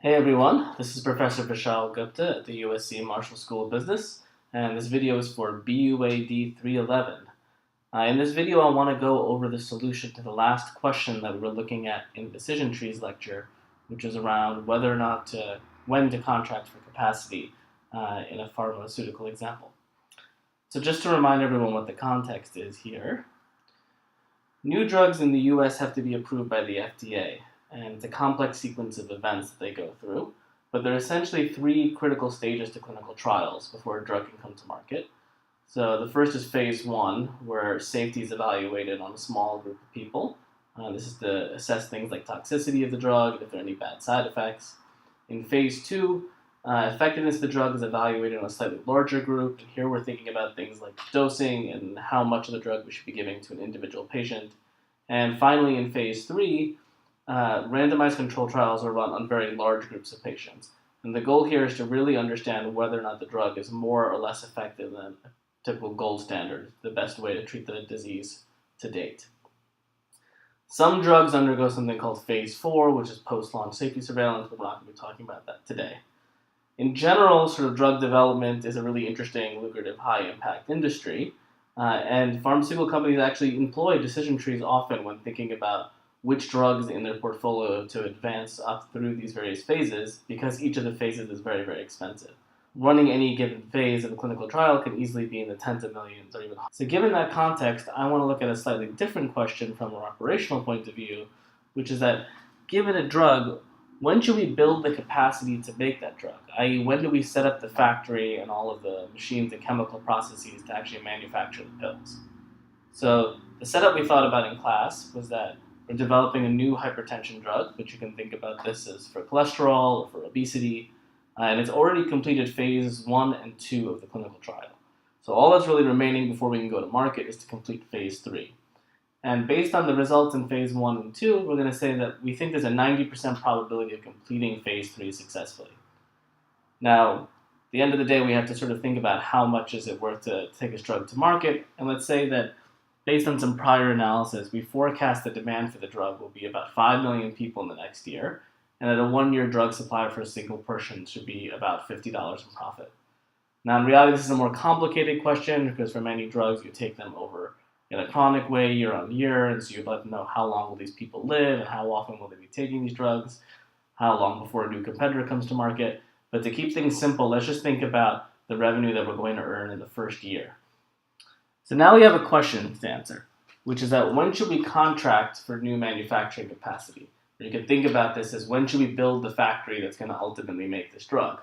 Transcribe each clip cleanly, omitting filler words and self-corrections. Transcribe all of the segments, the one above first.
Hey everyone, this is Professor Vishal Gupta at the USC Marshall School of Business, and this video is for BUAD 311. In this video, I want to go over the solution to the last question that we were looking at in the decision trees lecture, which is around whether or not when to contract for capacity in a pharmaceutical example. So just to remind everyone what the context is here, new drugs in the US have to be approved by the FDA. And it's a complex sequence of events that they go through. But there are essentially three critical stages to clinical trials before a drug can come to market. So the first is phase 1, where safety is evaluated on a small group of people. This is to assess things like toxicity of the drug, if there are any bad side effects. In phase 2, effectiveness of the drug is evaluated on a slightly larger group. And here we're thinking about things like dosing and how much of the drug we should be giving to an individual patient. And finally, in phase 3, randomized control trials are run on very large groups of patients. And the goal here is to really understand whether or not the drug is more or less effective than a typical gold standard, the best way to treat the disease to date. Some drugs undergo something called phase 4, which is post-launch safety surveillance, but we're not going to be talking about that today. In general, sort of drug development is a really interesting, lucrative, high-impact industry, and pharmaceutical companies actually employ decision trees often when thinking about which drugs in their portfolio to advance up through these various phases, because each of the phases is very, very expensive. Running any given phase of a clinical trial can easily be in the tens of millions or even higher. So given that context, I want to look at a slightly different question from an operational point of view, which is that given a drug, when should we build the capacity to make that drug? I.e., when do we set up the factory and all of the machines and chemical processes to actually manufacture the pills? So the setup we thought about in class was that we're developing a new hypertension drug, which you can think about this as for cholesterol or for obesity, and it's already completed phase 1 and 2 of the clinical trial. So all that's really remaining before we can go to market is to complete phase 3. And based on the results in phase 1 and 2, we're going to say that we think there's a 90% probability of completing phase 3 successfully. Now, at the end of the day, we have to sort of think about how much is it worth to take this drug to market, and let's say that based on some prior analysis, we forecast the demand for the drug will be about 5 million people in the next year, and that a one-year drug supply for a single person should be about $50 in profit. Now, in reality, this is a more complicated question because for many drugs, you take them over in a chronic way year on year, and so you'd like to know how long will these people live and how often will they be taking these drugs, how long before a new competitor comes to market. But to keep things simple, let's just think about the revenue that we're going to earn in the first year. So now we have a question to answer, which is that when should we contract for new manufacturing capacity? Or you can think about this as when should we build the factory that's going to ultimately make this drug?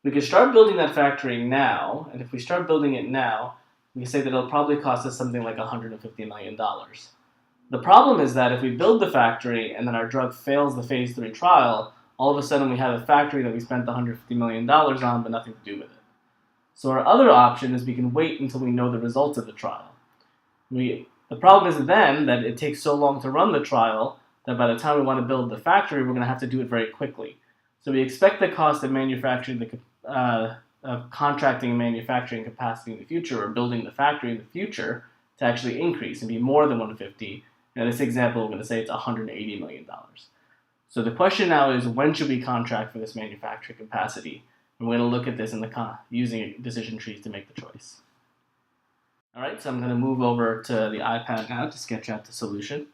We could start building that factory now, and if we start building it now, we can say that it'll probably cost us something like $150 million. The problem is that if we build the factory and then our drug fails the phase 3 trial, all of a sudden we have a factory that we spent $150 million on but nothing to do with it. So our other option is we can wait until we know the results of the trial. The problem is then that it takes so long to run the trial that by the time we want to build the factory, we're going to have to do it very quickly. So we expect the cost of manufacturing of contracting and manufacturing capacity in the future, or building the factory in the future, to actually increase and be more than 150. In this example, we're going to say it's $180 million. So the question now is, when should we contract for this manufacturing capacity? And we're going to look at this in using decision trees to make the choice. All right, so I'm going to move over to the iPad now to sketch out the solution.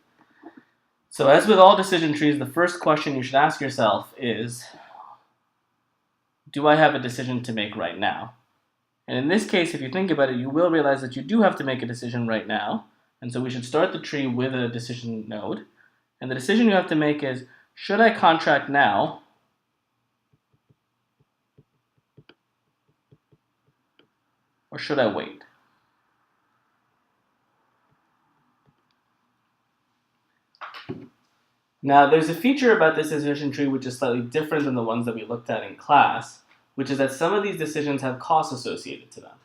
So as with all decision trees, the first question you should ask yourself is, do I have a decision to make right now? And in this case, if you think about it, you will realize that you do have to make a decision right now. And so we should start the tree with a decision node. And the decision you have to make is, should I contract now? Or should I wait? Now, there's a feature about this decision tree which is slightly different than the ones that we looked at in class, which is that some of these decisions have costs associated to them.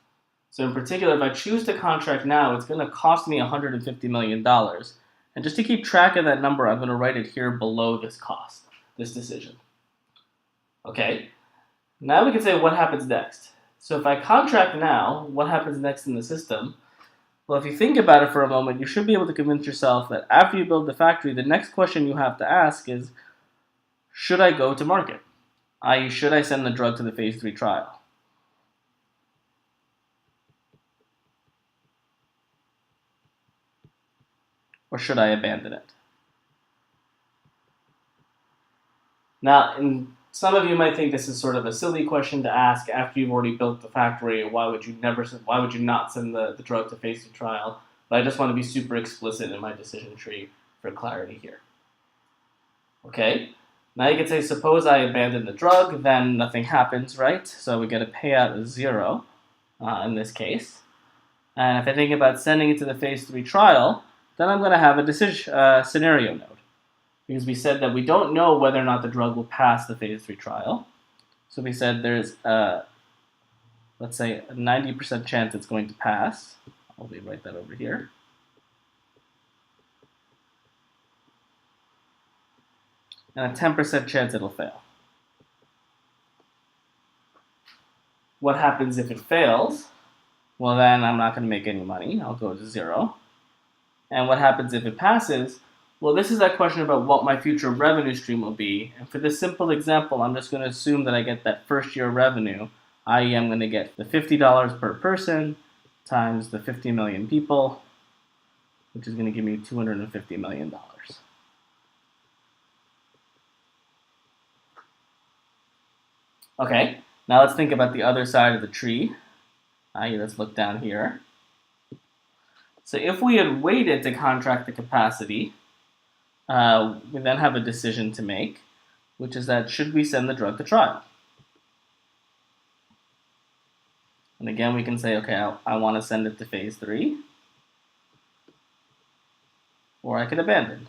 So in particular, if I choose to contract now, it's going to cost me $150 million. And just to keep track of that number, I'm going to write it here below this cost, this decision. Okay, now we can say what happens next. So if I contract now, what happens next in the system? Well, if you think about it for a moment, you should be able to convince yourself that after you build the factory, the next question you have to ask is, should I go to market? i.e. should I send the drug to the phase 3 trial? Or should I abandon it? Now, some of you might think this is sort of a silly question to ask after you've already built the factory. Why would you not send the drug to phase 2 trial? But I just want to be super explicit in my decision tree for clarity here. Okay, now you can say, suppose I abandon the drug, then nothing happens, right? So we get a payout of 0 in this case. And if I think about sending it to the phase 3 trial, then I'm going to have a scenario node. Because we said that we don't know whether or not the drug will pass the phase 3 trial. So we said there's, let's say, a 90% chance it's going to pass. I'll write that over here. And a 10% chance it'll fail. What happens if it fails? Well, then I'm not going to make any money. I'll go to 0. And what happens if it passes? Well, this is that question about what my future revenue stream will be. And for this simple example, I'm just going to assume that I get that first year revenue, i.e. I'm going to get the $50 per person times the 50 million people, which is going to give me $250 million. Okay, now let's think about the other side of the tree. Let's look down here. So if we had waited to contract the capacity, we then have a decision to make, which is that should we send the drug to trial? And again, we can say, okay, I want to send it to phase 3, or I could abandon.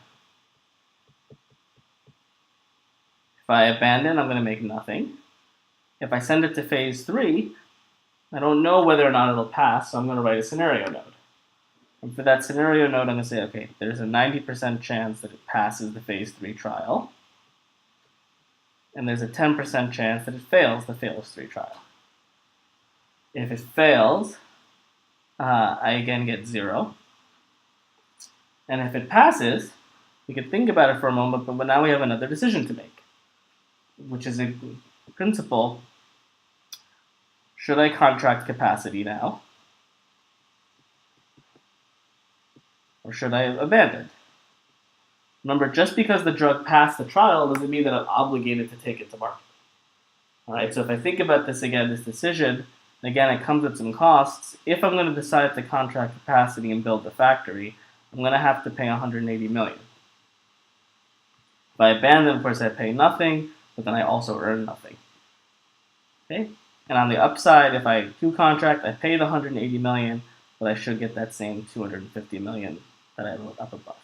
If I abandon, I'm going to make nothing. If I send it to phase 3, I don't know whether or not it'll pass, so I'm going to write a scenario node. And for that scenario node, I'm going to say, okay, there's a 90% chance that it passes the phase 3 trial. And there's a 10% chance that it fails the phase 3 trial. If it fails, I again get 0. And if it passes, we could think about it for a moment, but now we have another decision to make, which is in principle, should I contract capacity now? Or should I abandon? Remember, just because the drug passed the trial doesn't mean that I'm obligated to take it to market. All right, so if I think about this again, this decision, again, it comes with some costs. If I'm going to decide to contract capacity and build the factory, I'm going to have to pay $180 million. If I abandon, of course, I pay nothing, but then I also earn nothing. Okay, and on the upside, if I do contract, I pay the $180 million, but I should get that same $250 million that I wrote up above.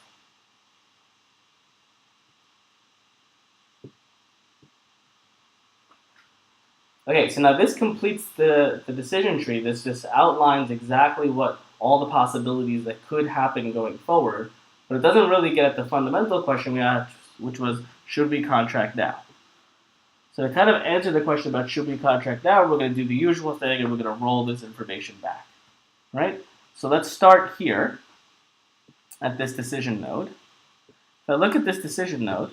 Okay, so now this completes the decision tree. This just outlines exactly what all the possibilities that could happen going forward, but it doesn't really get at the fundamental question we asked, which was, should we contract now? So to kind of answer the question about should we contract now, we're going to do the usual thing, and we're going to roll this information back, right? So let's start here at this decision node. If I look at this decision node,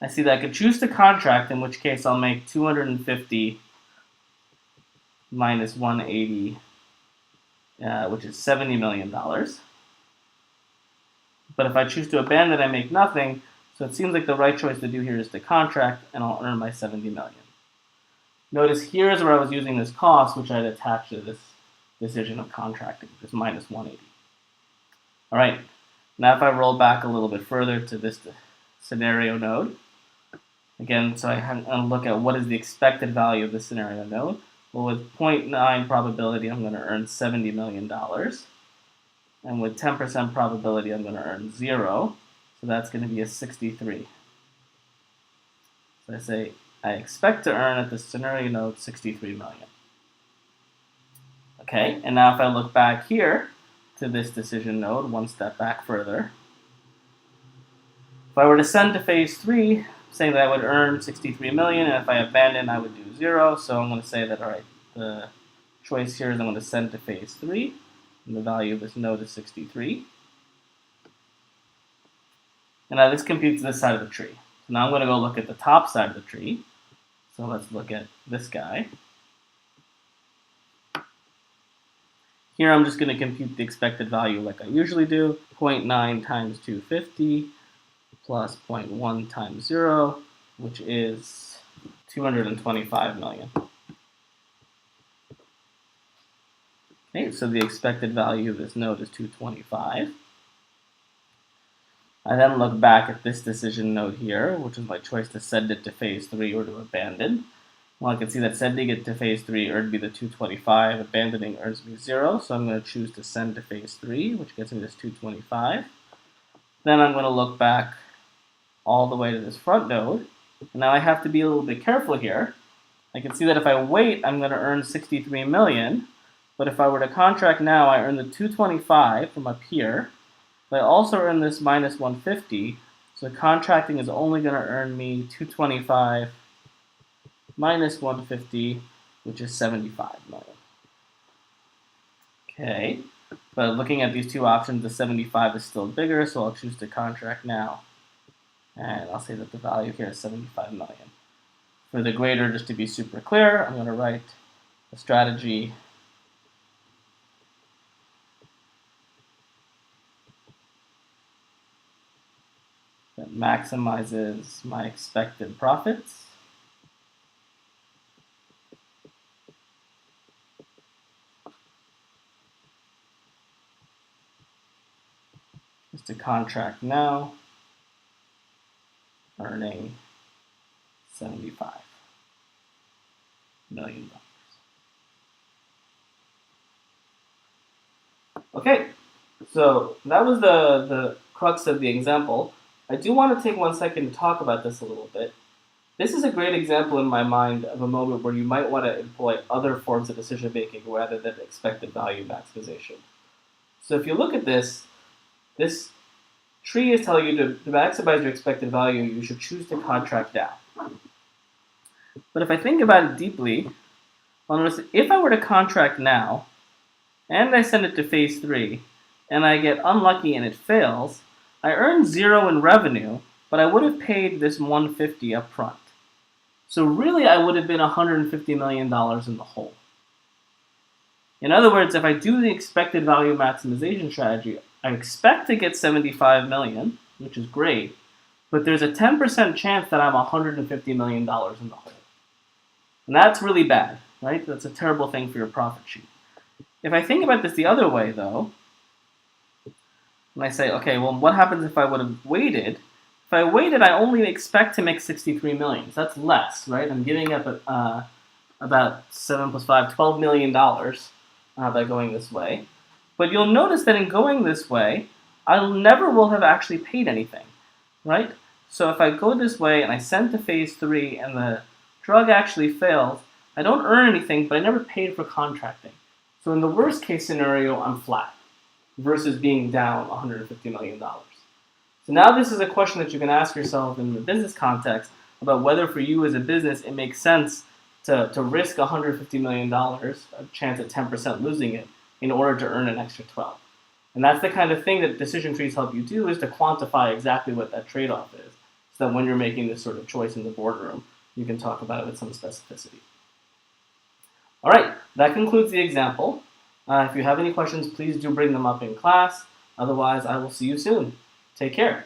I see that I could choose to contract, in which case I'll make 250 minus 180, which is $70 million. But if I choose to abandon, I make nothing. So it seems like the right choice to do here is to contract, and I'll earn my 70 million. Notice here is where I was using this cost, which I'd attach to this decision of contracting, this minus 180. All right, now if I roll back a little bit further to this scenario node, again, so I have to look at what is the expected value of the scenario node. Well, with 0.9 probability, I'm going to earn $70 million. And with 10% probability, I'm going to earn 0. So that's going to be a 63. So I say I expect to earn at the scenario node 63 million. Okay, and now if I look back here to this decision node, one step back further, if I were to send to phase 3, saying that I would earn 63 million, and if I abandon, I would do 0. So I'm going to say that, all right, the choice here is I'm going to send to phase 3, and the value of this node is 63. And now this computes this side of the tree. Now I'm going to go look at the top side of the tree. So let's look at this guy. Here I'm just going to compute the expected value like I usually do. 0.9 times 250 plus 0.1 times 0, which is 225 million. Okay, so the expected value of this node is 225. I then look back at this decision node here, which is my choice to send it to phase 3 or to abandon. Well, I can see that sending it to phase 3 earned me the 225, abandoning earns me 0, so I'm going to choose to send to phase 3, which gets me this 225. Then I'm going to look back all the way to this front node. And now I have to be a little bit careful here. I can see that if I wait, I'm going to earn 63 million, but if I were to contract now, I earn the 225 from up here, but I also earn this minus 150, so contracting is only going to earn me 225 minus 150, which is 75 million. Okay, but looking at these two options, the 75 is still bigger, so I'll choose to contract now. And I'll say that the value here is 75 million. For the greater, just to be super clear, I'm going to write a strategy that maximizes my expected profits. Just to contract now, earning $75 million. Okay, so that was the crux of the example. I do want to take 1 second to talk about this a little bit. This is a great example in my mind of a moment where you might want to employ other forms of decision making rather than expected value maximization. So if you look at this tree is telling you to maximize your expected value, you should choose to contract now. But if I think about it deeply, I'll notice if I were to contract now, and I send it to phase 3, and I get unlucky and it fails, I earn 0 in revenue, but I would have paid this 150 up front. So really, I would have been $150 million in the hole. In other words, if I do the expected value maximization strategy, I expect to get 75 million, which is great, but there's a 10% chance that I'm $150 million in the hole. And that's really bad, right? That's a terrible thing for your profit sheet. If I think about this the other way, though, and I say, okay, well, what happens if I would have waited? If I waited, I only expect to make 63 million. So that's less, right? I'm giving up about 7 plus 5, $12 million by going this way. But you'll notice that in going this way, I never will have actually paid anything, right? So if I go this way and I send to phase 3 and the drug actually fails, I don't earn anything, but I never paid for contracting. So in the worst case scenario, I'm flat versus being down $150 million. So now this is a question that you can ask yourself in the business context about whether for you as a business it makes sense to risk $150 million, a chance at 10% losing it, in order to earn an extra 12. And that's the kind of thing that decision trees help you do, is to quantify exactly what that trade-off is, so that when you're making this sort of choice in the boardroom, you can talk about it with some specificity. All right, that concludes the example. If you have any questions, please do bring them up in class. Otherwise, I will see you soon. Take care.